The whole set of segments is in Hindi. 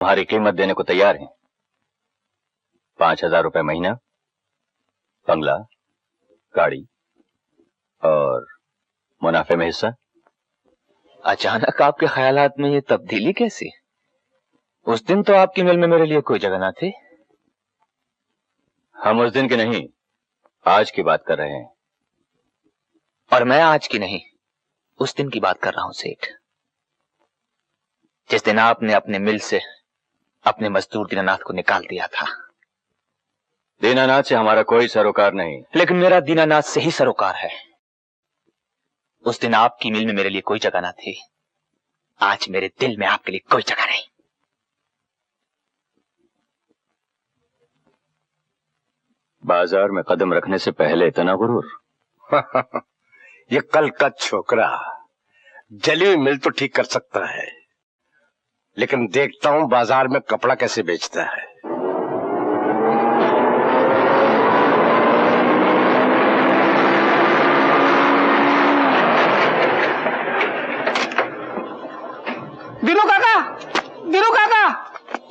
तुम्हारी कीमत देने को तैयार हैं। 5,000 रुपए महीना, बंगला, गाड़ी और मुनाफे में हिस्सा। अचानक आपके ख्यालात में ये तब्दीली कैसी? उस दिन तो आपकी मिल में मेरे लिए कोई जगह ना थी। हम उस दिन की नहीं, आज की बात कर रहे हैं। और मैं आज की नहीं, उस दिन की बात कर रहा हूं सेठ, जिस दिन आपने अपने मिल से अपने मजदूर दीनानाथ को निकाल दिया था। दीनानाथ से हमारा कोई सरोकार नहीं। लेकिन मेरा दीनानाथ से ही सरोकार है। उस दिन आपकी मिल में मेरे लिए कोई जगह ना थी, आज मेरे दिल में आपके लिए कोई जगह नहीं। बाजार में कदम रखने से पहले इतना गुरूर। ये कल का छोकरा जली हुई मिल तो ठीक कर सकता है, लेकिन देखता हूं बाजार में कपड़ा कैसे बेचता है। दिनू काका, दिनू काका,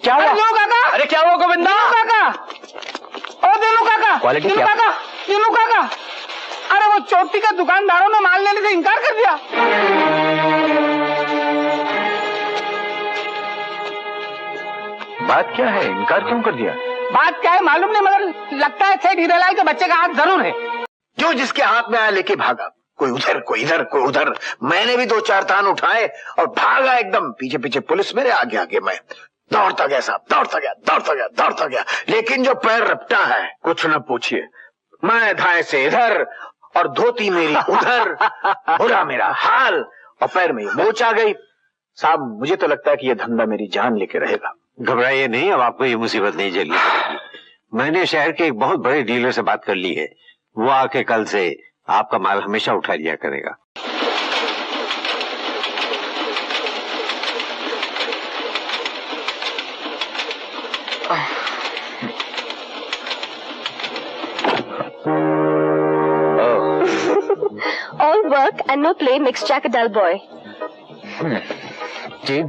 क्या हुआ? दिनू काका, अरे क्या हुआ गोविंदा? दिनू काका, ओ दिनू काका, क्वालिटी दिनू क्या? काका, दिनू काका, अरे वो चोटी के दुकानदारों ने माल लेने से इनकार कर दिया। बात क्या है, इनकार क्यों कर दिया? बात क्या है मालूम नहीं, मगर लगता है सेठ हीरेलाल के बच्चे का हाथ जरूर है। जो जिसके हाथ में आया लेके भागा, कोई उधर कोई इधर कोई उधर। मैंने भी 2-4 थान उठाए और भागा एकदम। पीछे पीछे पुलिस, मेरे आगे आगे मैं दौड़ता गया साहब, दौड़ता गया दौड़ता गया दौड़ता गया। लेकिन जो पैर रपटा है कुछ न पूछिए। मैं धाए से इधर और धोती मेरी उधर, बुरा मेरा हाल, और पैर में मोच आ गई। साहब मुझे तो लगता है कि यह धंधा मेरी जान लेके रहेगा। घबराइए नहीं, अब आपको ये मुसीबत नहीं झेलनी पड़ेगी। मैंने शहर के एक बहुत बड़े डीलर से बात कर ली है, वो आके कल से आपका माल हमेशा उठा लिया करेगा। All work and no play makes Jack a dull boy. जी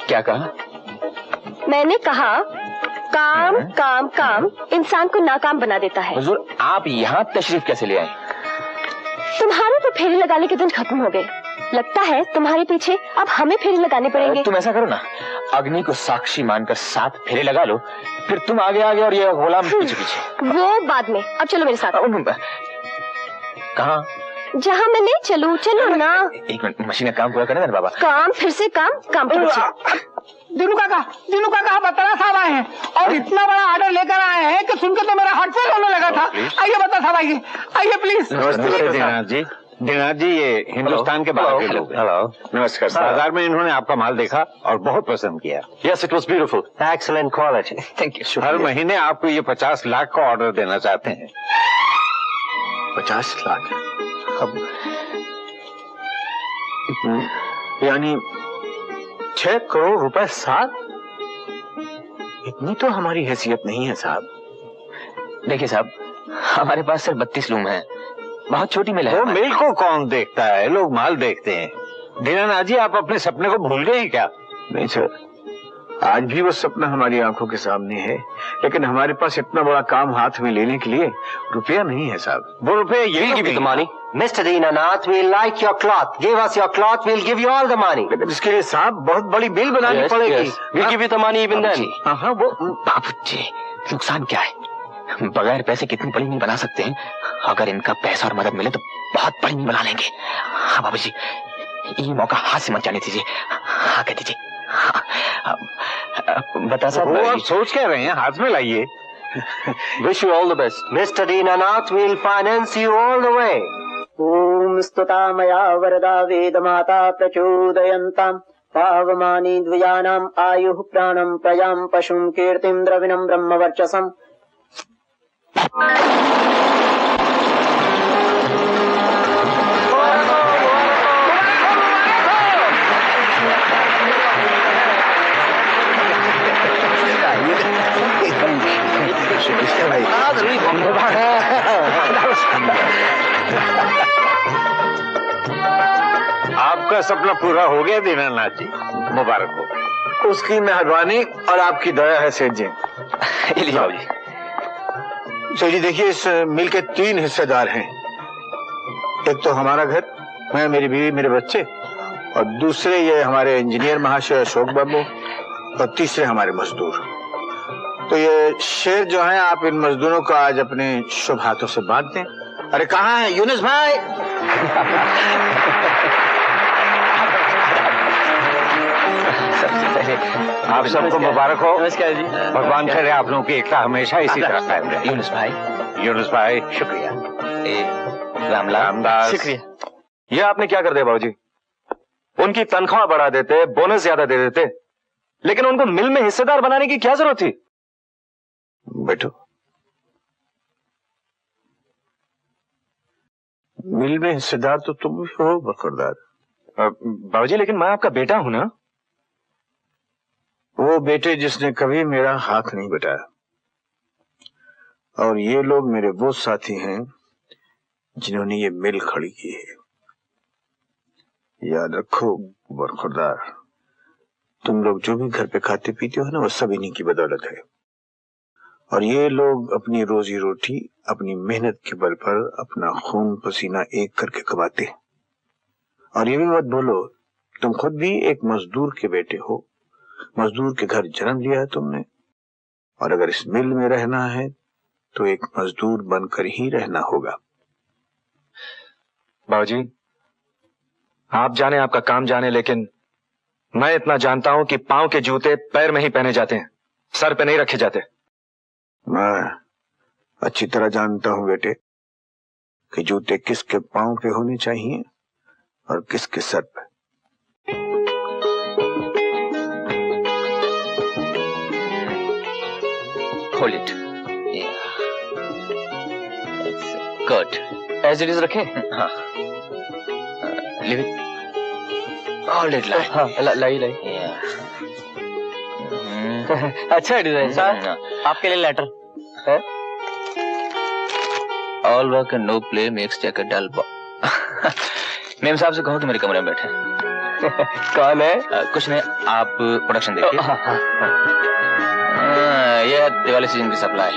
क्या कहा? मैंने कहा काम काम काम इंसान को नाकाम बना देता है। हुजूर आप यहाँ तशरीफ कैसे ले आए? तुम्हारे तो फेरे लगाने के दिन खत्म हो गए, लगता है तुम्हारे पीछे अब हमें फेरे लगाने पड़ेंगे। तुम ऐसा करो ना, अग्नि को साक्षी मानकर 7 फेरे लगा लो, फिर तुम आगे आगे और ये गुलाम पीछे पीछे। वो बाद में, अब चलो मेरे साथ। कहाँ? जहाँ मैं ले चलूं, चलो ना। एक मिनट, मशीन का काम पूरा करना बाबा। काम फिर से काम, काम फिर से। दिनू काका आप बता साहब आए हैं और इतना बड़ा ऑर्डर लेकर आए हैं कि सुनकर तो मेरा हार्ट फेल होने लगा था। आइए बता साहब, आइए आइए प्लीज। नमस्ते दीनानाथ जी। दीनानाथ जी ये हिंदुस्तान के बाहर के लोग हैं। हेलो, नमस्कार साहब। बाजार में इन्होंने आपका माल देखा और बहुत पसंद किया। Yes, it was beautiful, excellent quality. Thank you. हर महीने आपको ये 50 लाख का ऑर्डर देना चाहते हैं। 50 लाख? अब यानी 6 करोड़ रुपए साथ? इतनी तो हमारी हैसियत नहीं है साहब। देखिए साहब, हमारे पास सिर्फ 32 लूम है, बहुत छोटी मिल है। वो मिल को कौन देखता है, लोग माल देखते हैं। दीनानाथ जी आप अपने सपने को भूल गए हैं क्या? नहीं सर, आज भी वो सपना हमारी आंखों के सामने है, लेकिन हमारे पास इतना बड़ा काम हाथ में लेने के लिए रुपया नहीं है साहब। वो रुपये यही की भी तुम्हारी। Mr. Dinanath, we like your cloth. Give us your cloth, we'll give you all the money. लेकिन इसके लिए साहब बहुत बड़ी बिल बनानी पड़ेगी। We'll give you the money even then. हाँ वो बाबूजी नुकसान क्या है, बगैर पैसे कितनी बड़ी मिल बना सकते हैं, अगर इनका पैसा और मदद मिले तो बहुत बड़ी मिल बना लेंगे। हाँ बाबूजी, ये मौका हाथ से मत जाने दीजिए। हाँ कह दीजिए। बता साहब, वो आप सोच क्या रहे हैं, हाथ में लाइए। Wish you all the best. Mr. Dinanath, we'll finance you all the way. Om स्तुता मया वरदा वेदमाता प्रचोदयन्ताम् पावमानि द्विजानाम् आयुः प्राणम् प्रजाम् पशुम् कीर्तिम् द्रविणम् ब्रह्मवर्चसम्। आपका सपना पूरा हो गया दीनानाथ जी, मुबारक हो। उसकी मेहरबानी और आपकी दया है सेठ जी। ये लीजिए बाबूजी। सेठ जी देखिए, इस मिल के 3 हिस्सेदार हैं। एक तो हमारा घर, मैं, मेरी बीवी, मेरे बच्चे, और दूसरे ये हमारे इंजीनियर महाशय अशोक बाबू, और तीसरे हमारे मजदूर। तो ये शेयर जो है, आप इन मजदूरों को आज अपने शुभ हाथों से बांट दें। अरे कहाँ है यूनुस भाई? सबसे पहले आप सबको मुबारक हो। नमस्कार जी। भगवान करे आप लोगों की एकता हमेशा इसी तरह कायम रहे। यूनुस भाई, यूनुस भाई, शुक्रिया। रामदास, शुक्रिया। ये आपने क्या कर दिया बाबूजी? उनकी तनख्वाह बढ़ा देते, बोनस ज्यादा दे देते, लेकिन उनको मिल में हिस्सेदार बनाने की क्या जरूरत थी? बैठो। मिल में हिस्सेदार तो तुम भी हो बरकरदार। बाबूजी, लेकिन मैं आपका बेटा हूं ना। वो बेटे जिसने कभी मेरा हाथ नहीं बटाया, और ये लोग मेरे वो साथी हैं जिन्होंने ये मिल खड़ी की है। याद रखो बरखुरदार, तुम लोग जो भी घर पे खाते पीते हो ना, वो सब इन्हीं की बदौलत है। और ये लोग अपनी रोजी रोटी अपनी मेहनत के बल पर अपना खून पसीना एक करके कमाते हैं। और ये भी मत भूलो, तुम खुद भी एक मजदूर के बेटे हो, मजदूर के घर जन्म लिया है तुमने, और अगर इस मिल में रहना है तो एक मजदूर बनकर ही रहना होगा। बाबूजी, आप जाने, आपका काम जाने, लेकिन मैं इतना जानता हूं कि पांव के जूते पैर में ही पहने जाते हैं, सर पे नहीं रखे जाते। मैं अच्छी तरह जानता हूं बेटे कि जूते किसके पांव पे होने चाहिए और किसके सर पे। Hold it. Yeah. It's good. As it is रखें? हाँ. Leave it. Hold it like. हाँ, लाई. Yeah. अच्छा डिजाइन सर। आपके लिए लेटर है। All work and no play makes Jack a dull boy. Ma'am साहब से कहो कि मेरे कमरे में बैठे। कौन है? कुछ नहीं, आप प्रोडक्शन देखिए। ये है दिवाली सीजन की सप्लाई,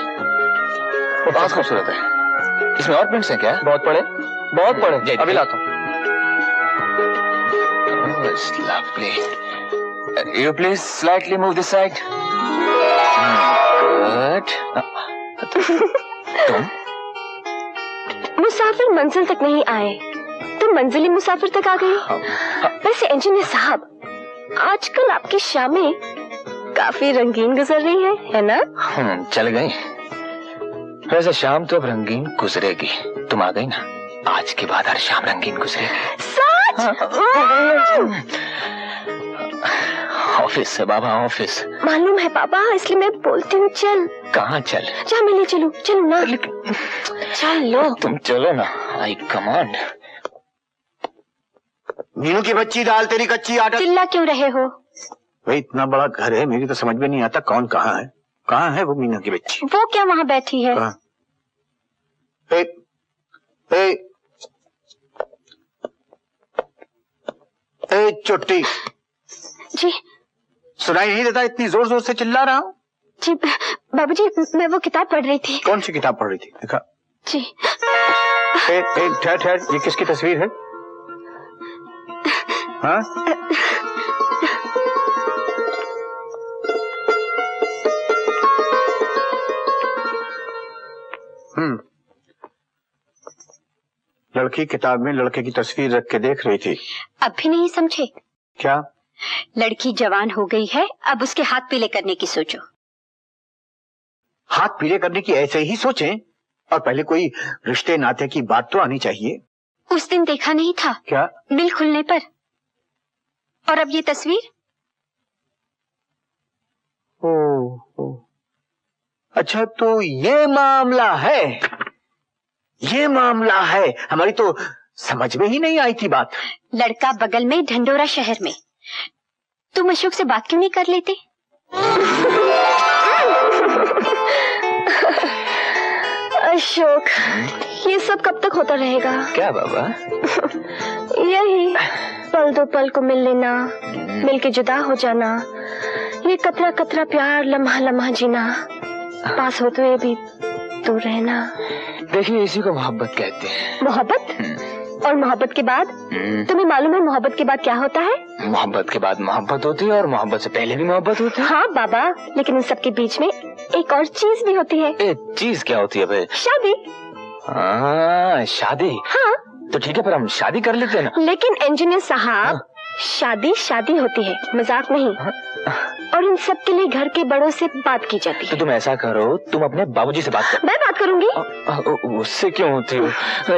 बहुत खूबसूरत है। इसमें और प्रिंट्स हैं क्या? बहुत पड़े। अभी लाता हूँ। lovely. You please slightly move this side. Good. तुम मुसाफिर मंजिल तक नहीं आए, तुम मंजिल ही मुसाफिर तक आ गई। वैसे इंजीनियर साहब, आजकल आपकी शामें काफी रंगीन गुजर रही है ना? चल गई। वैसे शाम तो अब रंगीन गुजरेगी, तुम आ गई ना, आज के बाद हर शाम रंगीन गुजरेगी। सच? ऑफिस से बाबा, ऑफिस। मालूम है पापा, इसलिए मैं बोलती हूँ चल। कहाँ चल? जा मैं ले चलूं, चलो ना। चलो। तुम चलो ना, आई कमांड। मीनू की बच्ची दाल तेरी कच्ची आटा। चिल्ला क्यों रहे हो? भाई इतना बड़ा घर है, मेरी तो समझ में नहीं आता कौन कहाँ है। कहाँ है वो मीना की बच्ची? वो क्या वहाँ बैठी है? चुट्टी जी। सुनाई नहीं देता, इतनी जोर जोर से चिल्ला रहा हूँ। जी बाबूजी, मैं वो किताब पढ़ रही थी। कौन सी किताब पढ़ रही थी? देखा जी। ठहर, ये किसकी तस्वीर है? हाँ? लड़की किताब में लड़के की तस्वीर रख के देख रही थी। अब भी नहीं समझे? क्या? लड़की जवान हो गई है, अब उसके हाथ पीले करने की सोचो। हाथ पीले करने की ऐसे ही सोचें, और पहले कोई रिश्ते नाते की बात तो आनी चाहिए। उस दिन देखा नहीं था क्या? मिल खुलने पर, और अब ये तस्वीर। ओ, अच्छा तो ये मामला है, ये मामला है। हमारी तो समझ में ही नहीं आई थी बात। लड़का बगल में ढंडोरा शहर में, तुम अशोक से बात क्यों नहीं कर लेते? अशोक, ये सब कब तक होता रहेगा? क्या बाबा? यही पल दो पल को मिल लेना, मिल के जुदा हो जाना, ये कतरा कतरा प्यार लम्हा लम्हा जीना, पास होते हुए भी दूर रहना। देखिए इसी को मोहब्बत कहते हैं। मोहब्बत? और मोहब्बत के बाद? तुम्हें मालूम है मोहब्बत के बाद क्या होता है? मोहब्बत के बाद मोहब्बत होती है और मोहब्बत से पहले भी मोहब्बत होती है। हाँ बाबा, लेकिन इन सबके बीच में एक और चीज भी होती है। एक चीज क्या होती है बे? शादी। हाँ शादी। हाँ तो ठीक है, पर हम शादी कर लेते हैं ना। लेकिन इंजीनियर साहब, शादी शादी होती है, मजाक नहीं। और इन सब के लिए घर के बड़ों से बात की जाती है। तो तुम ऐसा करो, तुम अपने बाबूजी से बात करो। मैं बात करूंगी। उससे क्यों होती हो?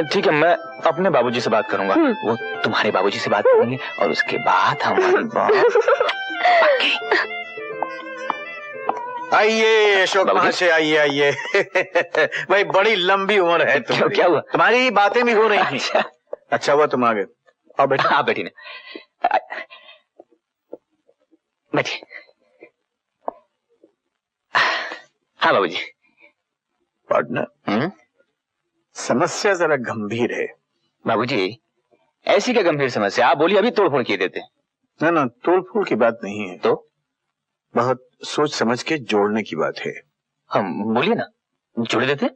ठीक है, मैं अपने बाबूजी से बात करूंगा, वो तुम्हारे बाबूजी से बात करेंगे और उसके बाद हमारी बात। आइए अशोक, वहां से आइए आइए। भाई बड़ी लंबी उम्र है तुम्हारी। क्या हुआ? तुम्हारी बातें भी हो रही थी। अच्छा हुआ तुम आ गए। आओ बेटा। हाँ बैठी ना, बैठी। हाँ बाबूजी। पार्टनर, समस्या जरा गंभीर है। बाबूजी ऐसी क्या गंभीर समस्या? आप बोलिए, अभी तोड़ फोड़ किए देते। ना ना, तोड़ फोड़ की बात नहीं है, तो बहुत सोच समझ के जोड़ने की बात है। हम बोलिए ना, जोड़ देते।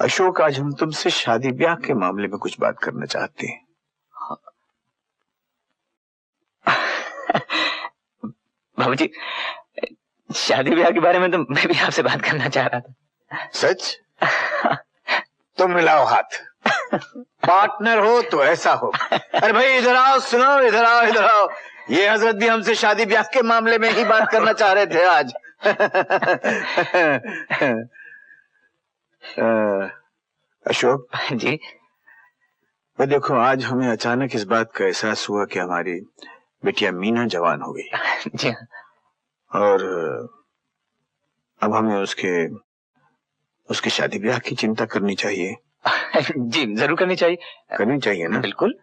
अशोक, आज हम तुमसे शादी ब्याह के मामले में कुछ बात करना चाहते हैं। बाबूजी शादी ब्याह के बारे में तो मैं भी आपसे बात करना चाह रहा था। सच? तो मिलाओ हाथ। पार्टनर हो तो ऐसा हो। अरे भाई इधर आओ, सुनो, इधर आओ, इधर आओ। ये हजरत भी हमसे शादी ब्याह के मामले में ही बात करना चाह रहे थे आज। अशोक जी। वो देखो, आज हमें अचानक इस बात का एहसास हुआ कि हमारी बिटिया मीना जवान हो गई। जी और अब हमें उसके शादी ब्याह की चिंता करनी चाहिए। जी जरूर करनी चाहिए। करनी चाहिए ना? बिल्कुल।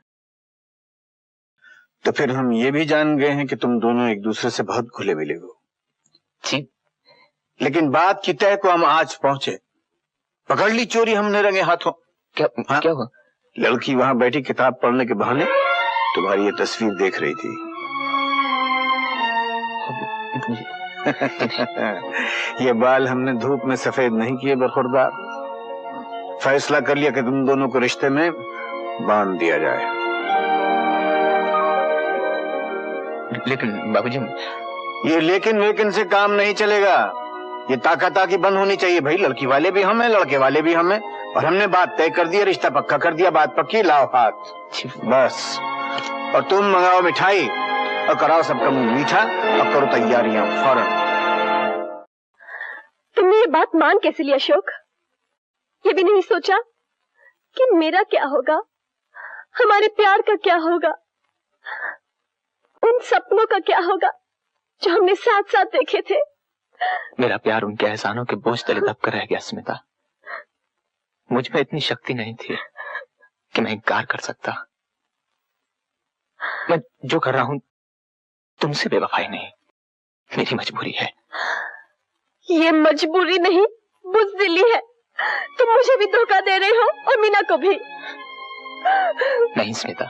तो फिर हम ये भी जान गए हैं कि तुम दोनों एक दूसरे से बहुत घुले मिले हो। जी। लेकिन बात की तय को हम आज पहुंचे। पकड़ ली चोरी हमने रंगे हाथों। क्या? हाँ? क्या हुआ? लड़की वहां बैठी किताब पढ़ने के बहाने तुम्हारी ये तस्वीर देख रही थी। ये बाल हमने धूप में सफेद नहीं किए बखुरदार। फैसला कर लिया कि तुम दोनों को रिश्ते में बांध दिया जाए। लेकिन बाबूजी, ये लेकिन से काम नहीं चलेगा। ये ताकी बंद होनी चाहिए भाई। लड़की वाले भी हम हैं, लड़के वाले भी हम हैं, और हमने बात तय कर दी, रिश्ता पक्का कर दिया। बात पक्की, लाओ हाथ बस। और तुम मंगाओ मिठाई और कराओ सबका मुंह मीठा और करो तैयारियां फौरन। तुमने ये बात मान कैसे लिया अशोक? ये भी नहीं सोचा कि मेरा क्या होगा, हमारे प्यार का क्या होगा, उन सपनों का क्या होगा जो हमने साथ साथ देखे थे। मेरा प्यार उनके एहसानों के बोझ तले दब कर रह गया स्मिता। मुझ में इतनी शक्ति नहीं थी कि मैं इनकार कर सकता। मैं जो कर रहा हूं तुमसे बेवफाई नहीं, मेरी मजबूरी है। ये मजबूरी नहीं, बुज़दिली है। तुम मुझे भी धोखा दे रहे हो और मीना को भी। नहीं स्मिता,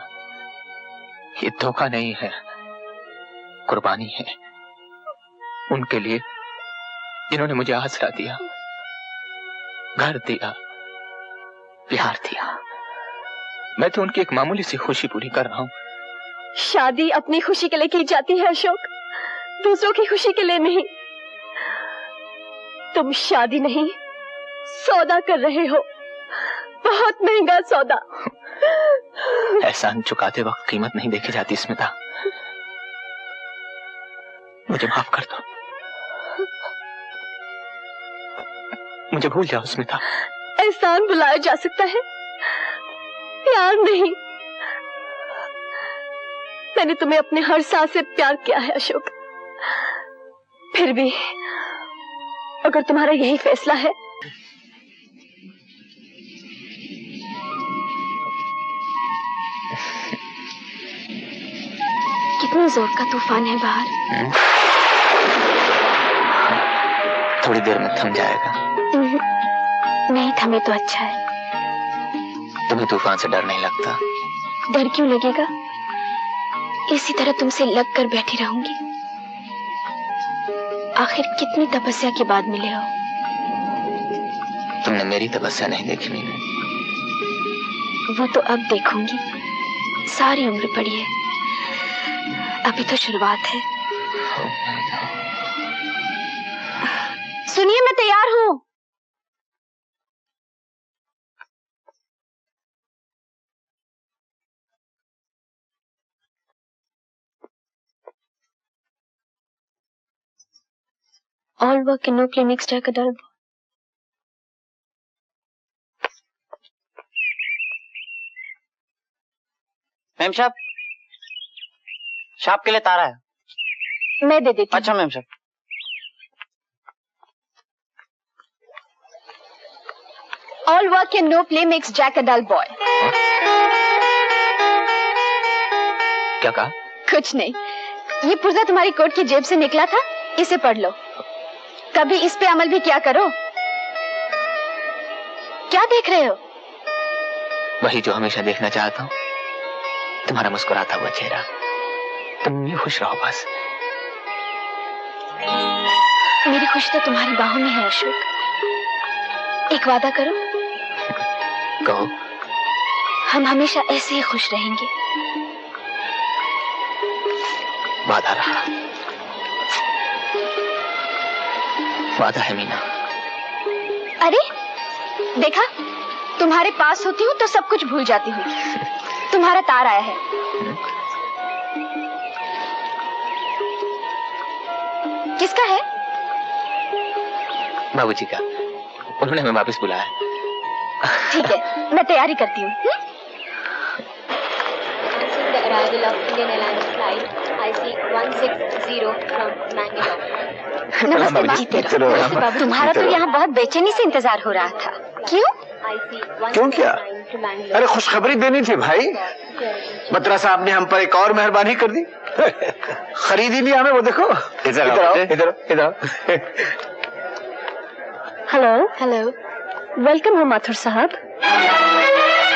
ये धोखा नहीं है, कुर्बानी है उनके लिए जिन्होंने मुझे आसरा दिया, घर दिया, प्यार दिया। मैं तो उनकी एक मामूली सी खुशी पूरी कर रहा हूं। शादी अपनी खुशी के लिए की जाती है अशोक, दूसरों की खुशी के लिए नहीं। तुम शादी नहीं, सौदा कर रहे हो, बहुत महंगा सौदा। एहसान चुकाते वक्त कीमत नहीं देखी जाती स्मिता। मुझे माफ कर दो, मुझे भूल जाओ स्मिता। एहसान बुलाया जा सकता है, प्यार नहीं। मैंने तुम्हें अपने हर सांस से प्यार किया है अशोक। फिर भी अगर तुम्हारा यही फैसला है, कितने जोर का तूफान है बाहर। थोड़ी देर में थम जाएगा। नहीं थमे तो अच्छा है। तुम्हें तूफान से डर नहीं लगता? डर क्यों लगेगा, इसी तरह तुमसे लग कर बैठी रहूंगी। आखिर कितनी तपस्या के बाद मिले हो? तुमने मेरी तपस्या नहीं देखी मीनू। वो तो अब देखूंगी। सारी उम्र पड़ी है, अभी तो शुरुआत है। सुनिए, मैं तैयार हूँ। All work and no play makes Jack a dull boy. Ma'am साहब, शाप के लिए तारा है। मैं दे देती हूँ। अच्छा मैम साहब। All work and no play makes Jack a dull boy. क्या कहा? कुछ नहीं, ये पुर्जा तुम्हारी कोट की जेब से निकला था, इसे पढ़ लो। कभी इस पे अमल भी क्या करो। क्या देख रहे हो? वही जो हमेशा देखना चाहता हूँ, तुम्हारा मुस्कुराता हुआ चेहरा। तुम ये खुश रहो बस। मेरी खुशी तो तुम्हारी बाहों में है अशोक। एक वादा करो। कहो। हम हमेशा ऐसे ही खुश रहेंगे। वादा रहा। वादा है मीना। अरे देखा, तुम्हारे पास होती हूँ तो सब कुछ भूल जाती हूँ। तुम्हारा तार आया है। किसका है? बाबूजी का। उन्होंने हमें वापस बुलाया। ठीक है, मैं तैयारी करती हूँ। नमस्ते बाबू। तुम्हारा तो यहाँ बहुत बेचैनी से इंतजार हो रहा था। क्यों? क्यों क्या? अरे खुशखबरी देनी थी भाई। बत्रा साहब ने हम पर एक और मेहरबानी कर दी। खरीद ही लिया हमें। वो देखो, इधर आओ, इधर इधर। हेलो हेलो, वेलकम हो माथुर साहब।